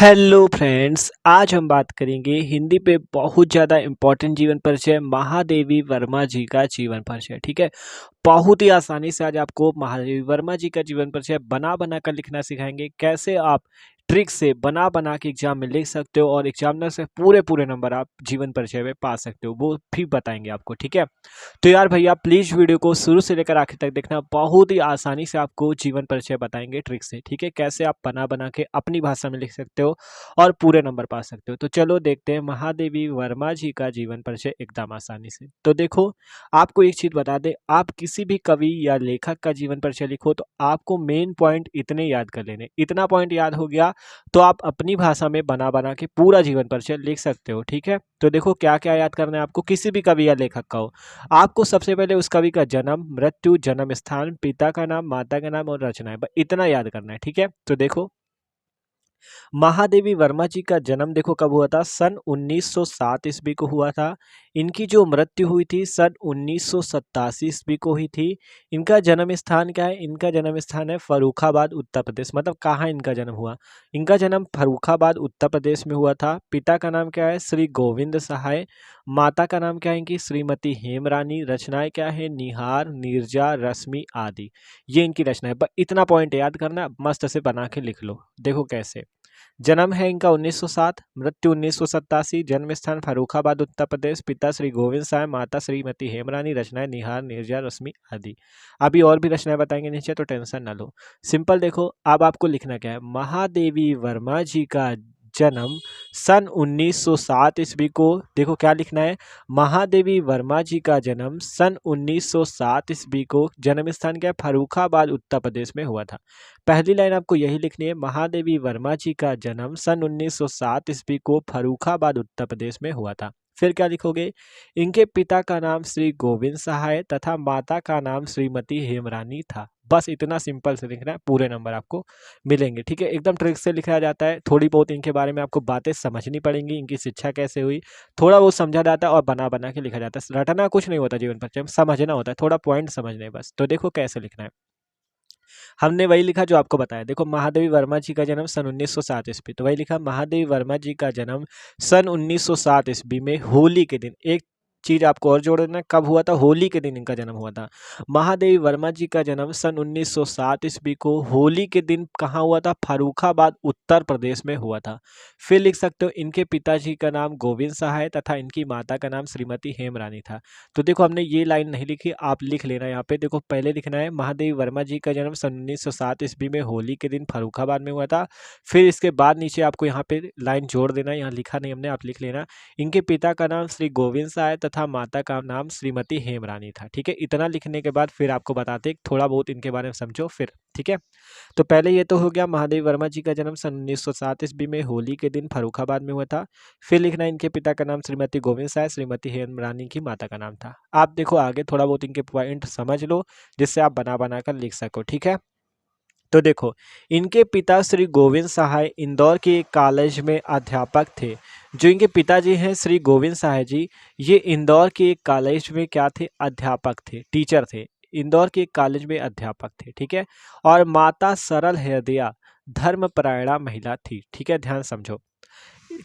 Hello friends, आज हम बात करेंगे हिंदी पे बहुत ज़्यादा इम्पोर्टेंट जीवन परिचय महादेवी वर्मा जी का जीवन परिचय। ठीक है, बहुत ही आसानी से आज आपको महादेवी वर्मा जी का जीवन परिचय बना बना कर लिखना सिखाएंगे। कैसे आप ट्रिक से बना बना के एग्जाम में लिख सकते हो और एग्जामिनर से पूरे पूरे नंबर आप जीवन परिचय में पा सकते हो, वो भी बताएंगे आपको। ठीक है, तो यार भैया प्लीज़ वीडियो को शुरू से लेकर आखिर तक देखना। बहुत ही आसानी से आपको जीवन परिचय बताएंगे ट्रिक से। ठीक है, कैसे आप बना बना के अपनी भाषा में लिख सकते हो और पूरे नंबर पा सकते हो। तो चलो देखते हैं महादेवी वर्मा जी का जीवन परिचय एकदम आसानी से। तो देखो, आपको एक चीज़ बता दें, आप किसी भी कवि या लेखक का जीवन परिचय लिखो तो आपको मेन पॉइंट इतने याद कर लेने। इतना पॉइंट याद हो गया तो आप अपनी भाषा में बना बना के पूरा जीवन परिचय लिख सकते हो। ठीक है, तो देखो क्या क्या याद करना है आपको, किसी भी कवि या लेखक का हो। आपको सबसे पहले उस कवि का जन्म, मृत्यु, जन्म स्थान, पिता का नाम, माता का नाम और रचनाएं, बस इतना याद करना है। ठीक है, तो देखो महादेवी वर्मा जी का जन्म देखो कब हुआ था, सन 1907 ईस्वी को हुआ था। इनकी जो मृत्यु हुई थी सन 1987 ईस्वी को हुई थी। इनका जन्म स्थान क्या है, इनका जन्म स्थान है फर्रुखाबाद उत्तर प्रदेश। मतलब कहाँ इनका जन्म हुआ, इनका जन्म फर्रुखाबाद उत्तर प्रदेश में हुआ था। पिता का नाम क्या है, श्री गोविंद सहाय। माता का नाम क्या है इनकी, श्रीमती हेमरानी। रचनाएं क्या है, निहार, नीरजा, रश्मि आदि। ये इनकी रचना है। बस इतना पॉइंट याद करना, मस्त से बना के लिख लो। देखो कैसे, जन्म है इनका 1907, मृत्यु 1987, जन्म स्थान फर्रुखाबाद उत्तर प्रदेश, पिता श्री गोविंद साय, माता श्रीमती हेमरानी। रचनाएं निहार, नीरजा, रश्मि आदि। अभी और भी रचनाएं बताएंगे नीचे, तो टेंशन ना लो। सिंपल देखो, अब आपको लिखना क्या है, महादेवी वर्मा जी का जन्म सन 1907 ईस्वी को। देखो क्या लिखना है, महादेवी वर्मा जी का जन्म सन 1907 ईस्वी को। जन्म स्थान क्या है, फर्रुखाबाद उत्तर प्रदेश में हुआ था। पहली लाइन आपको यही लिखनी है, महादेवी वर्मा जी का जन्म सन 1907 ईस्वी को फर्रुखाबाद उत्तर प्रदेश में हुआ था। फिर क्या लिखोगे, इनके पिता का नाम श्री गोविंद सहाय तथा माता का नाम श्रीमती हेमरानी था। बस इतना सिंपल से लिखना है, पूरे नंबर आपको मिलेंगे। ठीक है, एकदम ट्रिक से लिखा जाता है। थोड़ी बहुत इनके बारे में आपको बातें समझनी पड़ेंगी, इनकी शिक्षा कैसे हुई, थोड़ा बहुत समझा जाता है और बना बना के लिखा जाता है। रटना कुछ नहीं होता जीवन परिचय में, समझना होता है, थोड़ा पॉइंट समझने हैं बस। तो देखो कैसे लिखना है, हमने वही लिखा जो आपको बताया। देखो महादेवी वर्मा जी का जन्म सन 1907 ईस्वी, तो वही लिखा, महादेवी वर्मा जी का जन्म सन 1907 ईस्वी में होली के दिन। एक चीज आपको और जोड़ देना, कब हुआ था, होली के दिन इनका जन्म हुआ था। महादेवी वर्मा जी का जन्म सन 1907 ईस्वी को होली के दिन कहाँ हुआ था, फर्रुखाबाद उत्तर प्रदेश में हुआ था। फिर लिख सकते हो, इनके पिताजी का नाम गोविंद सहाय तथा इनकी माता का नाम श्रीमती हेमरानी था। तो देखो हमने ये लाइन नहीं लिखी, आप लिख लेना यहाँ पे। देखो पहले लिखना है, महादेवी वर्मा जी का जन्म सन 1907 ईस्वी में होली के दिन फर्रुखाबाद में हुआ था। फिर इसके बाद नीचे आपको यहाँ पे लाइन जोड़ देना, यहाँ लिखा नहीं हमने, आप लिख लेना, इनके पिता का नाम श्री गोविंद साय तथा माता का नाम श्रीमती हेमरानी था। ठीक है, इतना लिखने के बाद फिर आपको बताते थोड़ा बहुत इनके बारे में समझो फिर। ठीक है, तो पहले ये तो हो गया, महादेवी वर्मा जी का जन्म सन 1907 ईस्वी में होली के दिन फर्रुखाबाद में हुआ था। फिर लिखना, इनके पिता का नाम श्रीमती गोविंद साय, श्रीमती हेमरानी की माता का नाम था। आप देखो आगे थोड़ा बहुत इनके पॉइंट समझ लो, जिससे आप बना बना कर लिख सको। ठीक है, तो देखो, इनके पिता श्री गोविंद सहाय इंदौर के एक कॉलेज में अध्यापक थे। जो इनके पिताजी हैं श्री गोविंद सहाय जी, ये इंदौर के एक कॉलेज में क्या थे, अध्यापक थे, टीचर थे। इंदौर के एक कॉलेज में अध्यापक थे। ठीक है, और माता सरल हृदया धर्मपरायणा महिला थी। ठीक है, ध्यान समझो,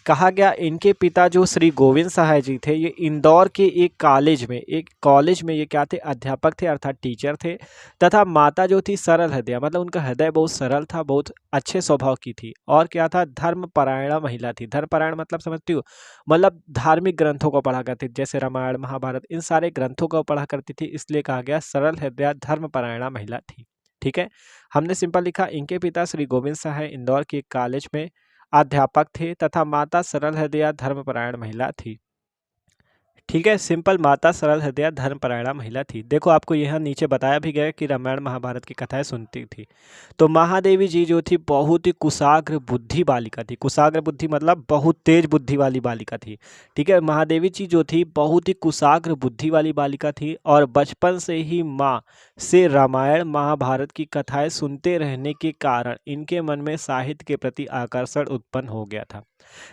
कहा गया इनके पिता जो श्री गोविंद सहाय जी थे, ये इंदौर के एक कॉलेज में ये क्या थे, अध्यापक थे अर्थात टीचर थे। तथा माता जो थी सरल हृदय, मतलब उनका हृदय बहुत सरल था, बहुत अच्छे स्वभाव की थी। और क्या था, धर्मपरायणा महिला थी। धर्मपरायण मतलब समझती हो, मतलब धार्मिक ग्रंथों को पढ़ा करती थी, जैसे रामायण महाभारत, इन सारे ग्रंथों को पढ़ा करती थी, इसलिए कहा गया सरल हृदय धर्मपरायणा महिला थी। ठीक है, हमने सिंपल लिखा, इनके पिता श्री गोविंद सहाय इंदौर के एक कॉलेज में अध्यापक थे तथा माता सरल हृदया धर्मपरायण महिला थी। ठीक है, सिंपल, माता सरल हृदया धर्मपरायणा महिला थी। देखो आपको यहाँ नीचे बताया भी गया कि रामायण महाभारत की कथाएं सुनती थी। तो महादेवी जी जो थी बहुत ही कुशाग्र बुद्धि बालिका थी। कुशाग्र बुद्धि मतलब बहुत तेज बुद्धि वाली बालिका थी। ठीक है, महादेवी जी जो थी बहुत ही कुशाग्र बुद्धि वाली बालिका थी और बचपन से ही माँ से रामायण महाभारत की कथाएं सुनते रहने के कारण इनके मन में साहित्य के प्रति आकर्षण उत्पन्न हो गया था।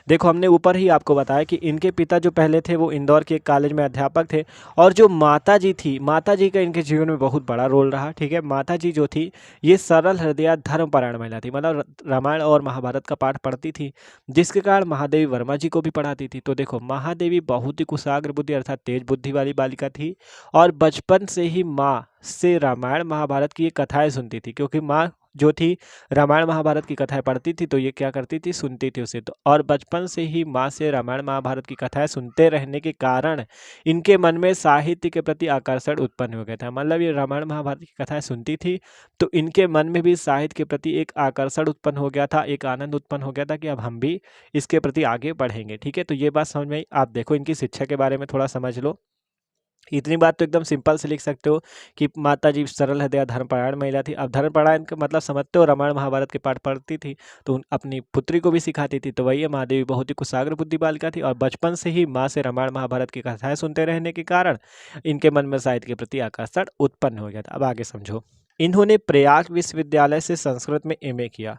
देखो हमने ऊपर ही आपको बताया कि इनके पिता जो पहले थे वो इंदौर के कॉलेज में अध्यापक थे। और जो माता जी थी, माता जी का इनके जीवन में बहुत बड़ा रोल रहा। ठीक है, माता जी जो थी ये सरल हृदया धर्मपरायण महिला थी, मतलब रामायण और महाभारत का पाठ पढ़ती थी, जिसके कारण महादेवी वर्मा जी को भी पढ़ाती थी। तो देखो, महादेवी बहुत ही कुशाग्र बुद्धि अर्थात तेज बुद्धि वाली बालिका थी और बचपन से ही माँ से रामायण महाभारत की ये कथाएं सुनती थी, क्योंकि माँ जो थी रामायण महाभारत की कथाएं पढ़ती थी, तो ये क्या करती थी, सुनती थी उसे। तो और बचपन से ही माँ से रामायण महाभारत की कथाएं सुनते रहने के कारण इनके मन में साहित्य के प्रति आकर्षण उत्पन्न हो गया था। मतलब ये रामायण महाभारत की कथाएं सुनती थी तो इनके मन में भी साहित्य के प्रति एक आकर्षण उत्पन्न हो गया था, एक आनंद उत्पन्न हो गया था कि अब हम भी इसके प्रति आगे बढ़ेंगे। ठीक है, तो ये बात समझ में आई। आप देखो इनकी शिक्षा के बारे में थोड़ा समझ लो। इतनी बात तो एकदम सिंपल से लिख सकते हो कि माता जी सरल हृदया धर्मपरायण महिला थी। अब धर्मपरायण का मतलब समझते हो, रामायण महाभारत के पाठ पढ़ती थी तो अपनी पुत्री को भी सिखाती थी। तो वही है, महादेवी बहुत ही कुशाग्र बुद्धि बालिका थी और बचपन से ही माँ से रामायण महाभारत की कथाएं सुनते रहने के कारण इनके मन में साहित्य के प्रति आकर्षण उत्पन्न हो गया था। अब आगे समझो। इन्होंने प्रयाग विश्वविद्यालय से संस्कृत में एमए किया।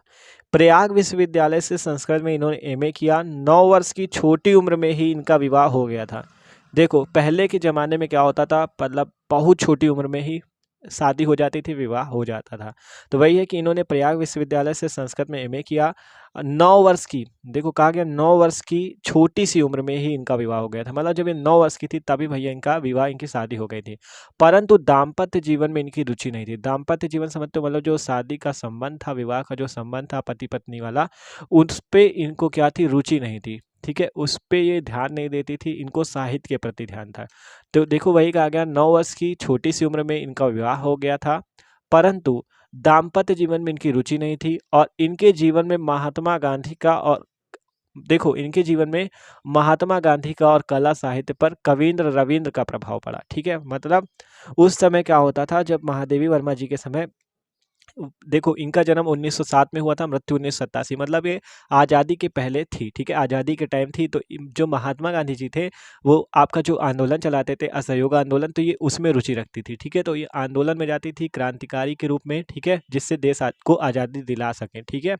प्रयाग विश्वविद्यालय से संस्कृत में इन्होंने एमए किया। 9 वर्ष की छोटी उम्र में ही इनका विवाह हो गया था। देखो, पहले के ज़माने में क्या होता था, मतलब बहुत छोटी उम्र में ही शादी हो जाती थी, विवाह हो जाता था। तो वही है कि इन्होंने प्रयाग विश्वविद्यालय से संस्कृत में एमए किया। 9 वर्ष की, देखो कहा गया 9 वर्ष की छोटी सी उम्र में ही इनका विवाह हो गया था। मतलब जब ये 9 वर्ष की थी तभी भैया इनका विवाह, इनकी शादी हो गई थी। परंतु दाम्पत्य जीवन में इनकी रुचि नहीं थी। दाम्पत्य जीवन समझते हो, मतलब जो शादी का संबंध था, विवाह का जो संबंध था पति पत्नी वाला, उस पे इनको क्या थी, रुचि नहीं थी। ठीक है, उस पे ये ध्यान नहीं देती थी, इनको साहित्य के प्रति ध्यान था। तो देखो वही कहा गया, 9 वर्ष की छोटी सी उम्र में इनका विवाह हो गया था, परंतु दाम्पत्य जीवन में इनकी रुचि नहीं थी और इनके जीवन में महात्मा गांधी का और देखो इनके जीवन में महात्मा गांधी का और कला साहित्य पर कवींद्र रविंद्र का प्रभाव पड़ा। ठीक है, मतलब उस समय क्या होता था, जब महादेवी वर्मा जी के समय, देखो इनका जन्म 1907 में हुआ था, मृत्यु 1987, मतलब ये आज़ादी के पहले थी। ठीक है, आज़ादी के टाइम थी। तो जो महात्मा गांधी जी थे वो आपका जो आंदोलन चलाते थे, असहयोग आंदोलन, तो ये उसमें रुचि रखती थी। ठीक है, तो ये आंदोलन में जाती थी क्रांतिकारी के रूप में। ठीक है, जिससे देश को आज़ादी दिला सके। ठीक है,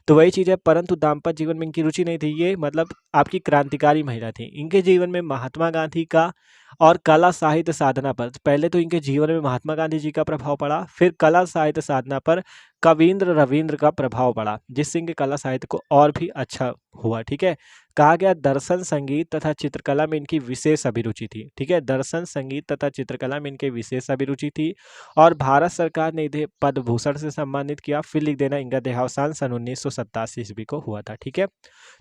तो वही चीज़ है, परंतु दाम्पत्य जीवन में इनकी रुचि नहीं थी। ये मतलब आपकी क्रांतिकारी महिला थी। इनके जीवन में महात्मा गांधी का और कला साहित्य साधना पर, पहले तो इनके जीवन में महात्मा गांधी जी का प्रभाव पड़ा, फिर कला साहित्य साधना पर कवींद्र रविंद्र का प्रभाव पड़ा, जिससे इनके कला साहित्य को और भी अच्छा हुआ। ठीक है, कहा गया दर्शन संगीत तथा चित्रकला में इनकी विशेष अभिरुचि थी। ठीक है, दर्शन संगीत तथा चित्रकला में इनके विशेष अभिरुचि थी और भारत सरकार ने इन्हें पद्म भूषण से सम्मानित किया। फिर लिख देना, इनका देहावसान सन 1987 ईस्वी को हुआ था। ठीक है,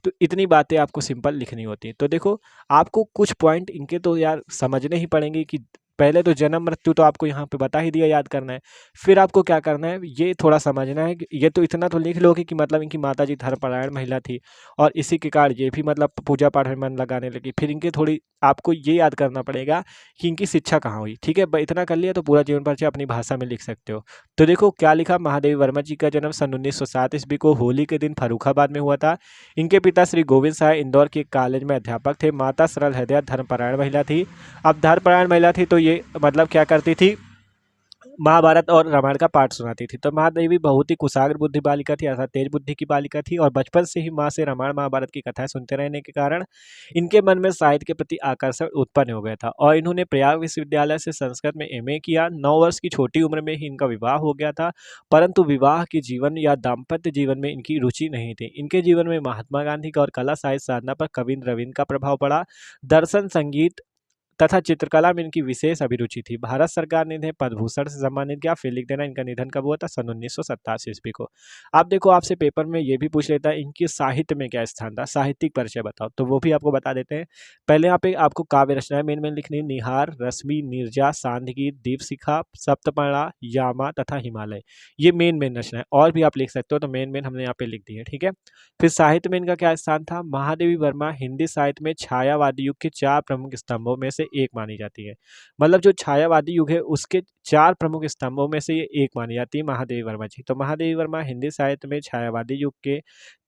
तो इतनी बातें आपको सिंपल लिखनी होती है। तो देखो, आपको कुछ पॉइंट इनके तो यार समझने ही पड़ेंगे कि पहले तो जन्म मृत्यु तो आपको यहाँ पे बता ही दिया, याद करना है। फिर आपको क्या करना है, ये थोड़ा समझना है कि ये तो इतना तो लिख लोगे कि मतलब इनकी माताजी धर्मपरायण महिला थी और इसी के कारण ये भी मतलब पूजा पाठ में मन लगाने लगी। फिर इनके थोड़ी आपको ये याद करना पड़ेगा कि इनकी शिक्षा कहाँ हुई। ठीक है, इतना कर लिया तो पूरा जीवन परिचय अपनी भाषा में लिख सकते हो। तो देखो क्या लिखा, महादेवी वर्मा जी का जन्म सन 1907 ईस्वी को होली के दिन फर्रुखाबाद में हुआ था। इनके पिता श्री गोविंद साय इंदौर के एक कॉलेज में अध्यापक थे। माता सरल हृदया धर्मपरायण महिला थी। अब धर्मपरायण महिला थी तो ये मतलब क्या करती थी, महाभारत और रामायण का पाठ सुनाती थी। तो महादेवी बहुत ही कुशाग्र बुद्धि बालिका थी, अर्थात तेज बुद्धि की बालिका थी और बचपन से ही माँ से रामायण महाभारत की कथाएं सुनते रहने के कारण इनके मन में साहित्य के प्रति आकर्षण उत्पन्न हो गया था और इन्होंने प्रयाग विश्वविद्यालय से संस्कृत में एमए किया। 9 वर्ष की छोटी उम्र में ही इनका विवाह हो गया था, परंतु विवाह के जीवन या दाम्पत्य जीवन में इनकी रुचि नहीं थी। इनके जीवन में महात्मा गांधी का और कला साहित्य साधना पर कवींद्र रविंद्र का प्रभाव पड़ा। दर्शन संगीत तथा चित्रकला में इनकी विशेष अभिरुचि थी। भारत सरकार ने इन्हें पद्म भूषण से सम्मानित किया। फिर लिख देना, इनका निधन कब हुआ था, सन 1987 ईस्वी को। आप देखो, आपसे पेपर में ये भी पूछ लेता है इनके साहित्य में क्या स्थान था, साहित्यिक परिचय बताओ, तो वो भी आपको बता देते हैं। पहले यहाँ पे आपको काव्य रचनाएं मेन मेन लिखनी है, निहार, रश्मि, नीरजा, सांध्य, दीपशिखा, सप्तपर्णा, यामा तथा हिमालय। ये मेन मेन रचनाएं, और भी आप लिख सकते हो, तो मेन मेन हमने यहाँ पे लिख दी है। ठीक है, फिर साहित्य में इनका क्या स्थान था, महादेवी वर्मा हिंदी साहित्य में छायावादी युग के 4 प्रमुख स्तंभों में से एक मानी जाती है। मतलब जो छायावादी युग है उसके 4 प्रमुख स्तंभों में से ये एक मानी जाती है महादेवी वर्मा जी। तो महादेवी वर्मा हिंदी साहित्य में छायावादी युग के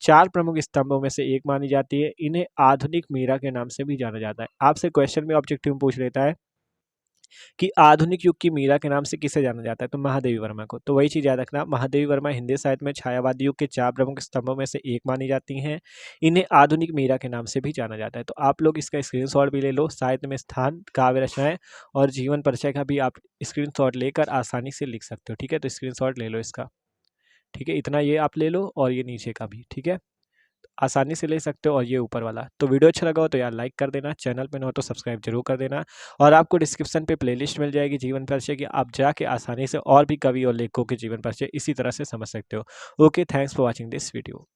4 प्रमुख स्तंभों में से एक मानी जाती है। इन्हें आधुनिक मीरा के नाम से भी जाना जाता है। आपसे क्वेश्चन में ऑब्जेक्टिव में पूछ लेता है कि आधुनिक युग की मीरा के नाम से किसे जाना जाता है, तो महादेवी वर्मा को। तो वही चीज़ याद रखना, महादेवी वर्मा हिंदी साहित्य में छायावादी युग के 4 प्रमुख स्तंभों में से एक मानी जाती हैं। इन्हें आधुनिक मीरा के नाम से भी जाना जाता है। तो आप लोग इसका स्क्रीनशॉट भी ले लो। साहित्य में स्थान, काव्य रचनाएं और जीवन परिचय का भी आप स्क्रीनशॉट लेकर आसानी से लिख सकते हो। ठीक है, तो स्क्रीनशॉट ले लो इसका। ठीक है, इतना ये आप ले लो और ये नीचे का भी। ठीक है, आसानी से ले सकते हो, और ये ऊपर वाला। तो वीडियो अच्छा लगा हो तो यार लाइक कर देना, चैनल पे न हो तो सब्सक्राइब जरूर कर देना, और आपको डिस्क्रिप्शन पे प्लेलिस्ट मिल जाएगी जीवन परिचय की, आप जाके आसानी से और भी कवि और लेखकों के जीवन परिचय इसी तरह से समझ सकते हो। Okay, thanks for watching this video.